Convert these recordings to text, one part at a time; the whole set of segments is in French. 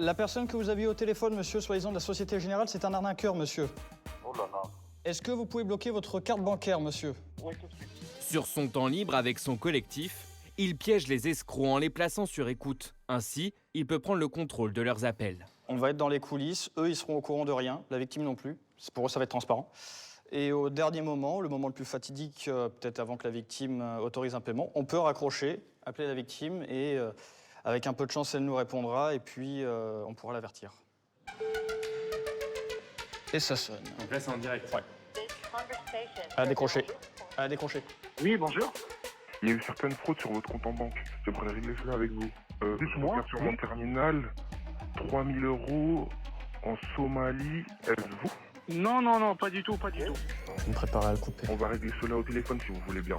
La personne que vous avez au téléphone, monsieur, soi-disant de la Société Générale, c'est un arnaqueur, monsieur. Oh là là. Est-ce que vous pouvez bloquer votre carte bancaire, monsieur? Oui, tout de suite. Sur son temps libre avec son collectif, il piège les escrocs en les plaçant sur écoute. Ainsi, il peut prendre le contrôle de leurs appels. On va être dans les coulisses, eux, ils seront au courant de rien, la victime non plus. Pour eux, ça va être transparent. Et au dernier moment, le moment le plus fatidique, peut-être avant que la victime autorise un paiement, on peut raccrocher, appeler la victime et avec un peu de chance, elle nous répondra et puis on pourra l'avertir. Et ça sonne. Donc là, c'est en direct. Ouais. Elle a décroché. Elle a décroché. Oui, bonjour. Il y a eu certaines fraudes sur votre compte en banque. J'aimerais régler cela avec vous. Dites-moi. Sur mon terminal, 3 000 € en Somalie. Est-ce vous? Non, non, non, pas du tout, pas du tout. Je me prépare à le couper. On va régler cela au téléphone si vous voulez bien.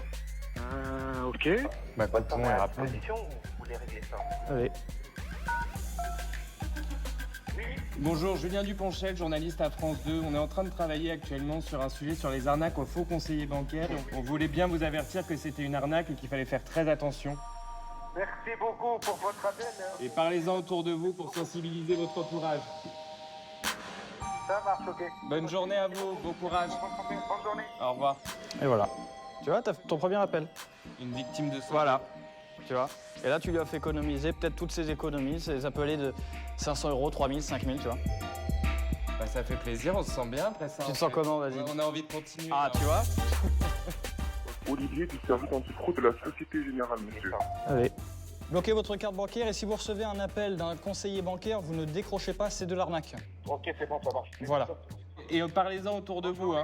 Ok. Bah, pas de ton et rappelez. Vous voulez régler ça? Allez. Bonjour, Julien Duponchel, journaliste à France 2. On est en train de travailler actuellement sur un sujet sur les arnaques aux faux conseillers bancaires. Donc, on voulait bien vous avertir que c'était une arnaque et qu'il fallait faire très attention. Merci beaucoup pour votre appel. Et parlez-en autour de vous pour sensibiliser votre entourage. Ça marche, ok. Bonne journée à vous, bon courage. Bonne journée. Au revoir. Et voilà. Tu vois, t'as fait ton premier appel. Une victime de soi. Voilà. Tu vois. Et là, tu lui as fait économiser peut-être toutes ses économies. Ça peut aller de 500 €, 3 000, 5 000, tu vois. Bah, ça fait plaisir, on se sent bien après ça. Tu en te sens fait. comment, vas-y? Ouais, on a envie de continuer. Ah, tu vois. Olivier du service antifraude de la Société Générale, monsieur. Allez. Bloquez votre carte bancaire et si vous recevez un appel d'un conseiller bancaire, vous ne décrochez pas, c'est de l'arnaque. Ok, c'est bon, ça marche. Voilà. Et parlez-en autour de vous, hein.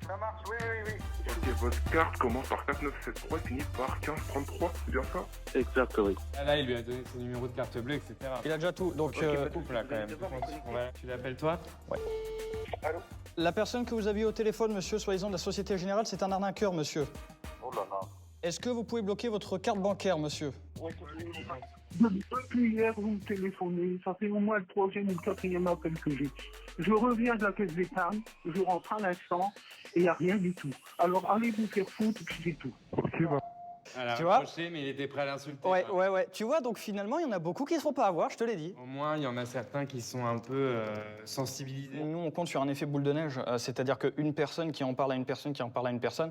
Ça marche, oui, oui, oui. Ok, votre carte commence par 4973, finit par 1533, c'est bien ça? Exact, oui. Ah, là, il lui a donné son numéro de carte bleue, etc. Il a déjà tout. Donc, Coupe là quand même. Tu l'appelles toi? Allô? la personne que vous avez au téléphone, monsieur, soi-disant de la Société Générale, c'est un arnaqueur, monsieur. Oh là là. Est-ce que vous pouvez bloquer votre carte bancaire, monsieur? Oui, tout de suite. Depuis hier, vous me téléphonez. Ça fait au moins le troisième ou le quatrième appel que j'ai. Je reviens de la caisse d'épargne, je rentre à l'instant et il n'y a rien du tout. Alors allez vous faire foutre, puis c'est tout. Ok, bah. Elle a Tu vois raccroché, mais il était prêt à l'insulter. Ouais, quoi. ouais. Tu vois, donc finalement, il y en a beaucoup qui ne se font pas avoir, je te l'ai dit. Au moins, il y en a certains qui sont un peu sensibilisés. Nous, on compte sur un effet boule de neige, c'est-à-dire qu'une personne qui en parle à une personne qui en parle à une personne,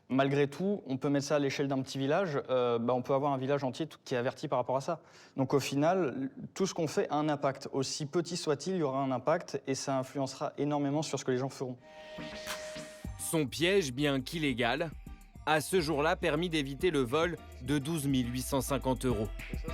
malgré tout, on peut mettre ça à l'échelle d'un petit village, on peut avoir un village entier qui est averti par rapport à ça. Donc au final, tout ce qu'on fait a un impact. Aussi petit soit-il, il y aura un impact et ça influencera énormément sur ce que les gens feront. Son piège, bien qu'illégal, a ce jour-là permis d'éviter le vol de 12 850 €. Et ça,